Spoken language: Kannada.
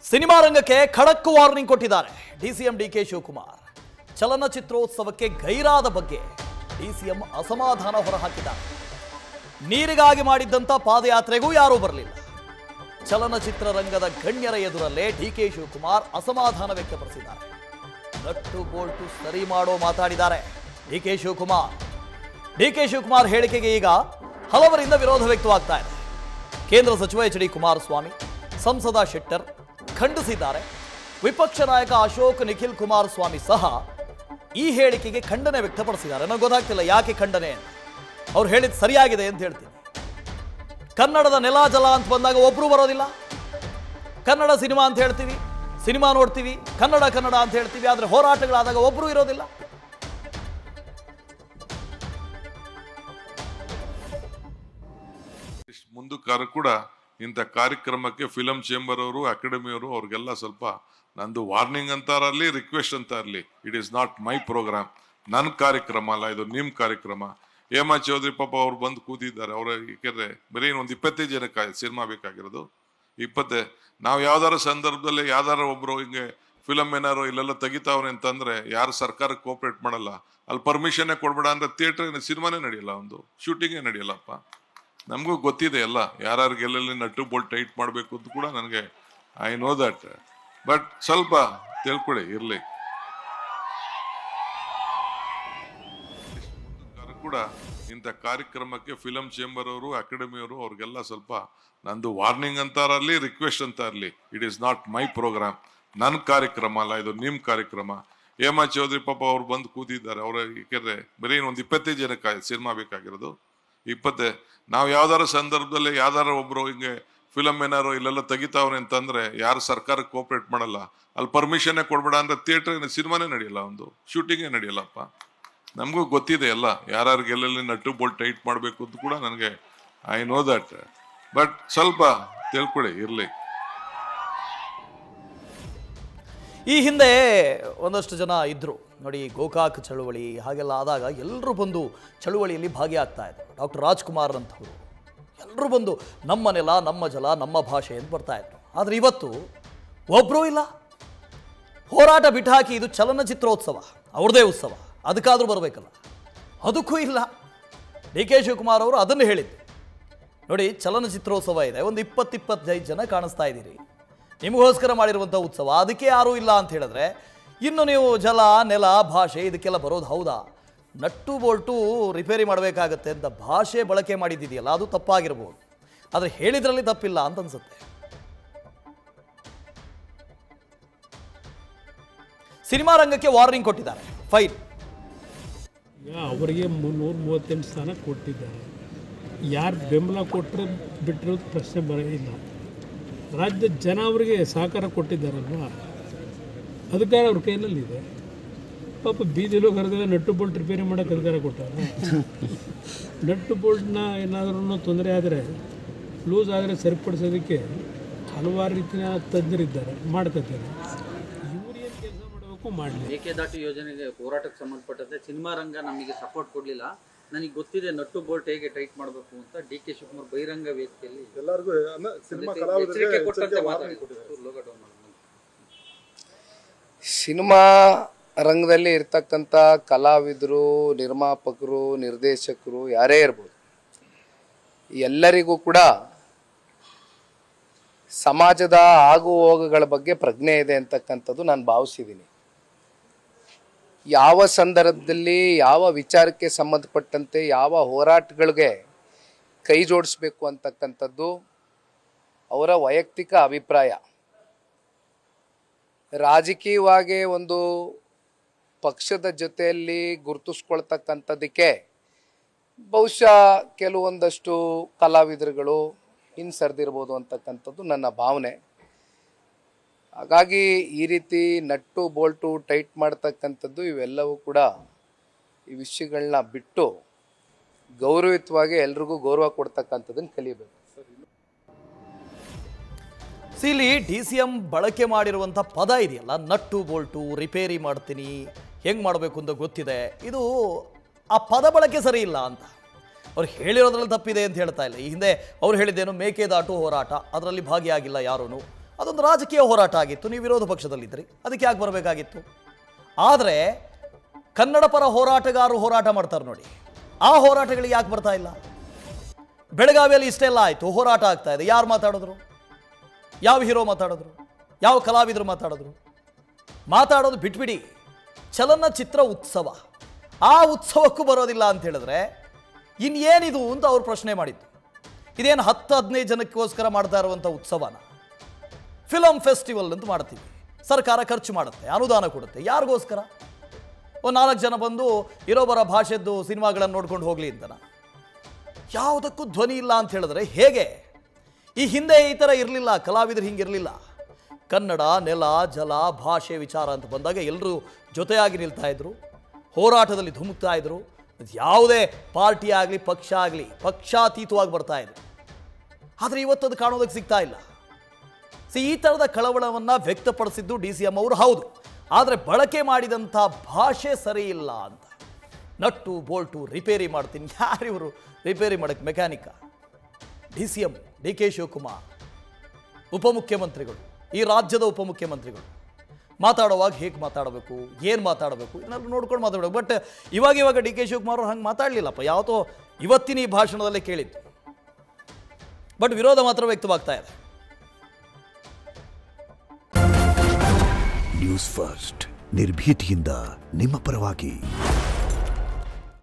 ಸಿನಿಮಾ ರಂಗಕ್ಕೆ ಖಡಕ್ ವಾರ್ನಿಂಗ್ ಕೊಟ್ಟಿದ್ದಾರೆ ಡಿಸಿಎಂ ಡಿಕೆ ಶಿವಕುಮಾರ್. ಚಲನಚಿತ್ರೋತ್ಸವಕ್ಕೆ ಗೈರಾದ ಬಗ್ಗೆ ಡಿಸಿಎಂ ಅಸಮಾಧಾನ ಹೊರಹಾಕಿದ್ದಾರೆ. ನೀರಿಗಾಗಿ ಮಾಡಿದ್ದಂಥ ಪಾದಯಾತ್ರೆಗೂ ಯಾರೂ ಬರಲಿಲ್ಲ. ಚಲನಚಿತ್ರ ರಂಗದ ಗಣ್ಯರ ಎದುರಲ್ಲೇ ಡಿಕೆ ಶಿವಕುಮಾರ್ ಅಸಮಾಧಾನ ವ್ಯಕ್ತಪಡಿಸಿದ್ದಾರೆ. ನಟ್ಟು ಬೋಲ್ಟು ಸರಿ ಮಾಡೋ ಮಾತಾಡಿದ್ದಾರೆ ಡಿಕೆ ಶಿವಕುಮಾರ್. ಡಿಕೆ ಶಿವಕುಮಾರ್ ಹೇಳಿಕೆಗೆ ಈಗ ಹಲವರಿಂದ ವಿರೋಧ ವ್ಯಕ್ತವಾಗ್ತಾ ಇದೆ. ಕೇಂದ್ರ ಸಚಿವ ಎಚ್ ಡಿ ಕುಮಾರಸ್ವಾಮಿ, ಸಂಸದ ಶೆಟ್ಟರ್ ಖಂಡಿಸಿದ್ದಾರೆ. ವಿಪಕ್ಷ ನಾಯಕ ಅಶೋಕ್ ನಿಖಿಲ್ ಕುಮಾರಸ್ವಾಮಿ ಸಹ ಈ ಹೇಳಿಕೆಗೆ ಖಂಡನೆ ವ್ಯಕ್ತಪಡಿಸಿದ್ದಾರೆ. ನನಗೆ ಗೊತ್ತಾಗ್ತಿಲ್ಲ ಯಾಕೆ ಖಂಡನೆ ಅಂತ. ಅವ್ರು ಹೇಳಿದ್ದು ಸರಿಯಾಗಿದೆ ಅಂತ ಹೇಳ್ತೀನಿ. ಕನ್ನಡದ ನೆಲ ಜಲ ಅಂತ ಬಂದಾಗ ಒಬ್ರು ಬರೋದಿಲ್ಲ. ಕನ್ನಡ ಸಿನಿಮಾ ಅಂತ ಹೇಳ್ತೀವಿ, ಸಿನಿಮಾ ನೋಡ್ತೀವಿ, ಕನ್ನಡ ಕನ್ನಡ ಅಂತ ಹೇಳ್ತೀವಿ. ಆದರೆ ಹೋರಾಟಗಳಾದಾಗ ಒಬ್ರು ಇರೋದಿಲ್ಲ. ಮುಂದಕ್ಕಾರ ಕೂಡ ಇಂಥ ಕಾರ್ಯಕ್ರಮಕ್ಕೆ ಫಿಲಂ ಚೇಂಬರ್ ಅವರು, ಅಕಾಡೆಮಿಯವರು ಅವ್ರಿಗೆಲ್ಲ ಸ್ವಲ್ಪ ನಂದು ವಾರ್ನಿಂಗ್ ಅಂತಾರಲ್ಲಿ, ರಿಕ್ವೆಸ್ಟ್ ಅಂತ ಇರಲಿ. It is not my programme, ನನ್ನ ಕಾರ್ಯಕ್ರಮ ಅಲ್ಲ ಇದು, ನಿಮ್ಮ ಕಾರ್ಯಕ್ರಮ. ಹೇಮಾ ಚೌಧರಿ ಪಾಪ ಅವ್ರು ಬಂದು ಕೂತಿದ್ದಾರೆ. ಅವ್ರ ಯಾಕೆಂದ್ರೆ ಬರೀ ಒಂದು 25 ಜನಕ್ಕೆ ಸಿನಿಮಾ ಬೇಕಾಗಿರೋದು. 20 ನಾವು ಯಾವ್ದಾರ ಸಂದರ್ಭದಲ್ಲಿ ಯಾವ್ದಾರ ಒಬ್ರು ಹಿಂಗೆ ಫಿಲಮ್ ಏನಾರು ಇಲ್ಲೆಲ್ಲ ತೆಗಿತಾವ್ರೆ ಅಂತಂದ್ರೆ ಯಾರು ಸರ್ಕಾರಕ್ಕೆ ಕೋಆಪರೇಟ್ ಮಾಡಲ್ಲ. ಅಲ್ಲಿ ಪರ್ಮಿಷನ್ನೇ ಕೊಡ್ಬೇಡ ಅಂದ್ರೆ ಥಿಯೇಟರ್ ಸಿನಿಮಾನೇ ನಡೆಯಲ್ಲ, ಒಂದು ಶೂಟಿಂಗೇ ನಡೆಯಲ್ಲಪ್ಪ. ನಮಗೂ ಗೊತ್ತಿದೆ ಎಲ್ಲ, ಯಾರ್ಯಾರಿಗೆ ಎಲ್ಲೆಲ್ಲಿ ನಟ್ಟು ಬೋಲ್ಟ್ ಟೈಟ್ ಮಾಡಬೇಕು ಅಂತ ಕೂಡ ನನಗೆ ಐ ನೋ ದಟ್. ಬಟ್ ಸ್ವಲ್ಪ ತಿಳ್ಕೊಳ್ಳಿ ಇರ್ಲಿ. ಕೂಡ ಇಂಥ ಕಾರ್ಯಕ್ರಮಕ್ಕೆ ಫಿಲಂ ಚೇಂಬರ್ ಅವರು, ಅಕಾಡೆಮಿಯವರು ಅವ್ರಿಗೆಲ್ಲ ಸ್ವಲ್ಪ ನಂದು ವಾರ್ನಿಂಗ್ ಅಂತಾರಲ್ಲಿ, ರಿಕ್ವೆಸ್ಟ್ ಅಂತ ಇರಲಿ. It is not my programme, ನನ್ನ ಕಾರ್ಯಕ್ರಮ ಅಲ್ಲ ಇದು, ನಿಮ್ಮ ಕಾರ್ಯಕ್ರಮ. ಹೇಮಾ ಚೌಧರಿ ಪಾಪ ಅವ್ರು ಬಂದು ಕೂತಿದ್ದಾರೆ. ಅವ್ರ ಯಾಕೆಂದ್ರೆ ಬರೀ ಒಂದು 25 ಜನಕ್ಕೆ ಸಿನಿಮಾ ಬೇಕಾಗಿರೋದು. 20 ನಾವು ಯಾವ್ದಾರ ಸಂದರ್ಭದಲ್ಲಿ ಯಾವ್ದಾರ ಒಬ್ರು ಹಿಂಗೆ ಫಿಲಮ್ ಏನಾರು ಇಲ್ಲೆಲ್ಲ ತೆಗಿತಾವ್ರೆ ಅಂತಂದ್ರೆ ಯಾರು ಸರ್ಕಾರಕ್ಕೆ ಕೋಆಪರೇಟ್ ಮಾಡಲ್ಲ. ಅಲ್ಲಿ ಪರ್ಮಿಷನ್ನೇ ಕೊಡ್ಬೇಡ ಅಂದ್ರೆ ಥಿಯೇಟರ್ ಸಿನಿಮಾನೇ ನಡೆಯಲ್ಲ, ಒಂದು ಶೂಟಿಂಗೇ ನಡೆಯಲ್ಲಪ್ಪ. ನಮಗೂ ಗೊತ್ತಿದೆ ಎಲ್ಲ, ಯಾರ್ಯಾರಿಗೆ ಎಲ್ಲೆಲ್ಲಿ ನಟ್ಟು ಬೋಲ್ಟ್ ಟೈಟ್ ಮಾಡಬೇಕು ಅಂತ ಕೂಡ ನನಗೆ ಐ ನೋ ದಟ್. ಬಟ್ ಸ್ವಲ್ಪ ತಿಳ್ಕೊಳ್ಳಿ ಇರ್ಲಿ. ಈ ಹಿಂದೆ ಒಂದಷ್ಟು ಜನ ಇದ್ರು ನೋಡಿ, ಗೋಕಾಕ್ ಚಳುವಳಿ ಹಾಗೆಲ್ಲ ಆದಾಗ ಎಲ್ಲರೂ ಬಂದು ಚಳುವಳಿಯಲ್ಲಿ ಭಾಗಿಯಾಗ್ತಾ ಇದ್ರು. ಡಾಕ್ಟರ್ ರಾಜ್ಕುಮಾರ್ ಅಂತವರು ಎಲ್ಲರೂ ಬಂದು ನಮ್ಮ ನೆಲ, ನಮ್ಮ ಜಲ, ನಮ್ಮ ಭಾಷೆ ಅಂತ ಬರ್ತಾ ಇದ್ರು. ಆದರೆ ಇವತ್ತು ಒಬ್ಬರೂ ಇಲ್ಲ. ಹೋರಾಟ ಬಿಟ್ಟು ಹಾಕಿ ಇದು ಚಲನಚಿತ್ರೋತ್ಸವ, ಅವ್ರದೇ ಉತ್ಸವ, ಅದಕ್ಕಾದ್ರೂ ಬರಬೇಕಲ್ಲ, ಅದಕ್ಕೂ ಇಲ್ಲ. ಡಿ ಕೆ ಶಿವಕುಮಾರ್ ಅವರು ಅದನ್ನು ಹೇಳಿದ್ದು ನೋಡಿ, ಚಲನಚಿತ್ರೋತ್ಸವ ಇದೆ, ಒಂದು 20-25 ಜನ ಕಾಣಿಸ್ತಾ ಇದ್ದೀರಿ, ನಿಮಗೋಸ್ಕರ ಮಾಡಿರುವಂಥ ಉತ್ಸವ, ಅದಕ್ಕೆ ಯಾರೂ ಇಲ್ಲ ಅಂತ ಹೇಳಿದ್ರೆ ಇನ್ನು ನೀವು ಜಲ, ನೆಲ, ಭಾಷೆ ಇದಕ್ಕೆಲ್ಲ ಬರೋದು ಹೌದಾ? ನಟ್ಟು ಬೋಲ್ಟು ರಿಪೇರಿ ಮಾಡಬೇಕಾಗತ್ತೆ ಅಂತ ಭಾಷೆ ಬಳಕೆ ಮಾಡಿದ್ದಿದೆಯಲ್ಲ, ಅದು ತಪ್ಪಾಗಿರ್ಬೋದು. ಆದರೆ ಹೇಳಿದ್ರಲ್ಲಿ ತಪ್ಪಿಲ್ಲ ಅಂತ ಅನ್ಸುತ್ತೆ. ಸಿನಿಮಾ ರಂಗಕ್ಕೆ ವಾರ್ನಿಂಗ್ ಕೊಟ್ಟಿದ್ದಾರೆ. ಫೈನ್ ಅವರಿಗೆ 338 ಸ್ಥಾನ ಕೊಟ್ಟಿದ್ದಾರೆ. ಯಾರು ಬೆಂಬಲ ಕೊಟ್ಟರೆ ಬಿಟ್ಟಿರೋದು ಪ್ರಶ್ನೆ ಬರೋದಿಲ್ಲ. ರಾಜ್ಯದ ಜನ ಅವರಿಗೆ ಸಹಕಾರ ಕೊಟ್ಟಿದ್ದಾರಲ್ವ, ಅಧಿಕಾರ ಅವ್ರ ಕೈನಲ್ಲಿದೆ. ಪಾಪ ಬೀದಿಲೂ ಕರೆದ ನಟ್ಟು ಬೋಲ್ಟ್ ರಿಪೇರಿ ಮಾಡೋಕ್ಕೆ ಅಧಿಕಾರ ಕೊಟ್ಟಾರೆ. ನಟ್ಟು ಬೋಲ್ಟ್ನ ಏನಾದ್ರೂ ತೊಂದರೆ ಆದರೆ, ಲೂಸ್ ಆದರೆ ಸರಿಪಡಿಸೋದಕ್ಕೆ ಹಲವಾರು ರೀತಿಯ ತಜ್ಞರಿದ್ದಾರೆ, ಮಾಡ್ತಿದ್ದಾರೆ. ಇವರು ಏನು ಕೆಲಸ ಮಾಡಬೇಕು ಮಾಡಲಿ. ಮೇಕೆದಾಟು ಯೋಜನೆಗೆ ಹೋರಾಟಕ್ಕೆ ಸಂಬಂಧಪಟ್ಟಂತೆ ಸಿನಿಮಾ ರಂಗ ನಮಗೆ ಸಪೋರ್ಟ್ ಕೊಡಲಿಲ್ಲ. ನನಗೆ ಗೊತ್ತಿದೆ ನಟ್ಟು ಬೋಲ್ಟ್ ಹೇಗೆ ಟೈಟ್ ಮಾಡಬೇಕು ಅಂತ. ಡಿ ಕೆ ಶಿವಕುಮಾರ್ ಬಹಿರಂಗ ವೇದಿಕೆಯಲ್ಲಿ ಎಲ್ಲರಿಗೂ ಎಚ್ಚರಿಕೆ ಕೊಟ್ಟಂತೆ ಮಾತಾಡಿಕೊಟ್ಟಿದ್ದಾರೆ. ಸಿನಿಮಾ ರಂಗದಲ್ಲಿ ಇರ್ತಕ್ಕಂಥ ಕಲಾವಿದರು, ನಿರ್ಮಾಪಕರು, ನಿರ್ದೇಶಕರು ಯಾರೇ ಇರ್ಬೋದು, ಎಲ್ಲರಿಗೂ ಕೂಡ ಸಮಾಜದ ಆಗು ಹೋಗುಗಳ ಬಗ್ಗೆ ಪ್ರಜ್ಞೆ ಇದೆ ಅಂತಕ್ಕಂಥದ್ದು ನಾನು ಭಾವಿಸಿದ್ದೀನಿ. ಯಾವ ಸಂದರ್ಭದಲ್ಲಿ ಯಾವ ವಿಚಾರಕ್ಕೆ ಸಂಬಂಧಪಟ್ಟಂತೆ ಯಾವ ಹೋರಾಟಗಳಿಗೆ ಕೈ ಜೋಡಿಸ್ಬೇಕು ಅಂತಕ್ಕಂಥದ್ದು ಅವರ ವೈಯಕ್ತಿಕ ಅಭಿಪ್ರಾಯ. ರಾಜಕೀಯವಾಗಿ ಒಂದು ಪಕ್ಷದ ಜೊತೆಯಲ್ಲಿ ಗುರುತಿಸ್ಕೊಳ್ತಕ್ಕಂಥದ್ದಕ್ಕೆ ಬಹುಶಃ ಕೆಲವೊಂದಷ್ಟು ಕಲಾವಿದರುಗಳು ಹಿಂಸರಿದಿರ್ಬೋದು ಅಂತಕ್ಕಂಥದ್ದು ನನ್ನ ಭಾವನೆ. ಹಾಗಾಗಿ ಈ ರೀತಿ ನಟ್ಟು ಬೋಲ್ಟು ಟೈಟ್ ಮಾಡ್ತಕ್ಕಂಥದ್ದು ಇವೆಲ್ಲವೂ ಕೂಡ ಈ ವಿಷಯಗಳನ್ನ ಬಿಟ್ಟು ಗೌರವಯುತವಾಗಿ ಎಲ್ರಿಗೂ ಗೌರವ ಕೊಡ್ತಕ್ಕಂಥದ್ದನ್ನು ಕಲಿಬೇಕು. ಇಲ್ಲಿ ಡಿಸಿಎಂ ಬಳಕೆ ಮಾಡಿರುವಂಥ ಪದ ಇದೆಯಲ್ಲ, ನಟ್ಟು ಬೋಲ್ಟು ರಿಪೇರಿ ಮಾಡ್ತೀನಿ, ಹೆಂಗೆ ಮಾಡಬೇಕು ಅಂತ ಗೊತ್ತಿದೆ. ಇದು ಆ ಪದ ಬಳಕೆ ಸರಿ ಇಲ್ಲ ಅಂತ ಅವ್ರು ಹೇಳಿರೋದ್ರಲ್ಲಿ ತಪ್ಪಿದೆ ಅಂತ ಹೇಳ್ತಾ ಇಲ್ಲ. ಈ ಹಿಂದೆ ಅವ್ರು ಹೇಳಿದ್ದೇನು, ಮೇಕೆದಾಟು ಹೋರಾಟ, ಅದರಲ್ಲಿ ಭಾಗಿಯಾಗಿಲ್ಲ ಯಾರೂ, ಅದೊಂದು ರಾಜಕೀಯ ಹೋರಾಟ ಆಗಿತ್ತು. ನೀವು ವಿರೋಧ ಪಕ್ಷದಲ್ಲಿದ್ದರೆ ಅದಕ್ಕೆ ಯಾಕೆ ಬರಬೇಕಾಗಿತ್ತು? ಆದರೆ ಕನ್ನಡ ಪರ ಹೋರಾಟಗಾರರು ಹೋರಾಟ ಮಾಡ್ತಾರೆ ನೋಡಿ, ಆ ಹೋರಾಟಗಳಿಗೆ ಯಾಕೆ ಬರ್ತಾ ಇಲ್ಲ? ಬೆಳಗಾವಿಯಲ್ಲಿ ಇಷ್ಟೆಲ್ಲ ಆಯಿತು, ಹೋರಾಟ ಆಗ್ತಾ ಇದೆ. ಯಾರು ಮಾತಾಡಿದ್ರು? ಯಾವ ಹೀರೋ ಮಾತಾಡಿದ್ರು? ಯಾವ ಕಲಾವಿದರು ಮಾತಾಡಿದ್ರು? ಮಾತಾಡೋದು ಬಿಟ್ಬಿಡಿ. ಚಲನಚಿತ್ರ ಉತ್ಸವ, ಆ ಉತ್ಸವಕ್ಕೂ ಬರೋದಿಲ್ಲ ಅಂತ ಹೇಳಿದ್ರೆ ಇನ್ನೇನಿದು ಅಂತ ಅವ್ರು ಪ್ರಶ್ನೆ ಮಾಡಿದ್ದು. ಇದೇನು 10-15 ಜನಕ್ಕೋಸ್ಕರ ಮಾಡ್ತಾ ಇರುವಂಥ ಉತ್ಸವನ? ಫಿಲಮ್ ಫೆಸ್ಟಿವಲ್ ಅಂತ ಮಾಡ್ತೀವಿ, ಸರ್ಕಾರ ಖರ್ಚು ಮಾಡುತ್ತೆ, ಅನುದಾನ ಕೊಡುತ್ತೆ. ಯಾರಿಗೋಸ್ಕರ? ಒಂದು 4 ಜನ ಬಂದು ಇರೋಬರ ಭಾಷೆದ್ದು ಸಿನಿಮಾಗಳನ್ನು ನೋಡ್ಕೊಂಡು ಹೋಗಲಿ ಅಂತನ? ಯಾವುದಕ್ಕೂ ಧ್ವನಿ ಇಲ್ಲ ಅಂತ ಹೇಳಿದ್ರೆ ಹೇಗೆ? ಈ ಹಿಂದೆ ಈ ಥರ ಇರಲಿಲ್ಲ, ಕಲಾವಿದರು ಹಿಂಗಿರಲಿಲ್ಲ. ಕನ್ನಡ ನೆಲ ಜಲ ಭಾಷೆ ವಿಚಾರ ಅಂತ ಬಂದಾಗ ಎಲ್ಲರೂ ಜೊತೆಯಾಗಿ ನಿಲ್ತಾ ಇದ್ರು, ಹೋರಾಟದಲ್ಲಿ ಧುಮುಕ್ತಾ ಇದ್ರು. ಯಾವುದೇ ಪಾರ್ಟಿ ಆಗಲಿ ಪಕ್ಷ ಆಗಲಿ ಪಕ್ಷಾತೀತವಾಗಿ ಬರ್ತಾ ಇದ್ರು. ಆದರೆ ಇವತ್ತದು ಕಾಣೋದಕ್ಕೆ ಸಿಗ್ತಾ ಇಲ್ಲ. ಈ ಥರದ ಕಳವಳವನ್ನು ವ್ಯಕ್ತಪಡಿಸಿದ್ದು DCM ಅವರು ಹೌದು. ಆದರೆ ಬಳಕೆ ಮಾಡಿದಂಥ ಭಾಷೆ ಸರಿ ಇಲ್ಲ ಅಂತ. ನಟ್ಟು ಬೋಲ್ಟು ರಿಪೇರಿ ಮಾಡ್ತೀನಿ. ಯಾರಿವರು ರಿಪೇರಿ ಮಾಡೋಕ್ಕೆ? ಮೆಕ್ಯಾನಿಕ DCM DK ಶಿವಕುಮಾರ್, ಉಪಮುಖ್ಯಮಂತ್ರಿಗಳು, ಈ ರಾಜ್ಯದ ಉಪಮುಖ್ಯಮಂತ್ರಿಗಳು ಮಾತಾಡುವಾಗ ಹೇಗೆ ಮಾತಾಡಬೇಕು, ಏನು ಮಾತಾಡಬೇಕು, ಇದನ್ನೆಲ್ಲ ನೋಡ್ಕೊಂಡು ಮಾತಾಡಬೇಕು. ಬಟ್ ಇವಾಗ DK ಶಿವಕುಮಾರ್ ಅವ್ರು ಹಂಗೆ ಮಾತಾಡಲಿಲ್ಲಪ್ಪ. ಯಾವತ್ತೋ ಇವತ್ತಿನ ಈ ಭಾಷಣದಲ್ಲೇ ಕೇಳಿದ್ದು. ಬಟ್ ವಿರೋಧ ಮಾತ್ರ ವ್ಯಕ್ತವಾಗ್ತಾ ಇದೆ. ನ್ಯೂಸ್ ಫಸ್ಟ್, ನಿರ್ಭೀತಿಯಿಂದ ನಿಮ್ಮ ಪರವಾಗಿ.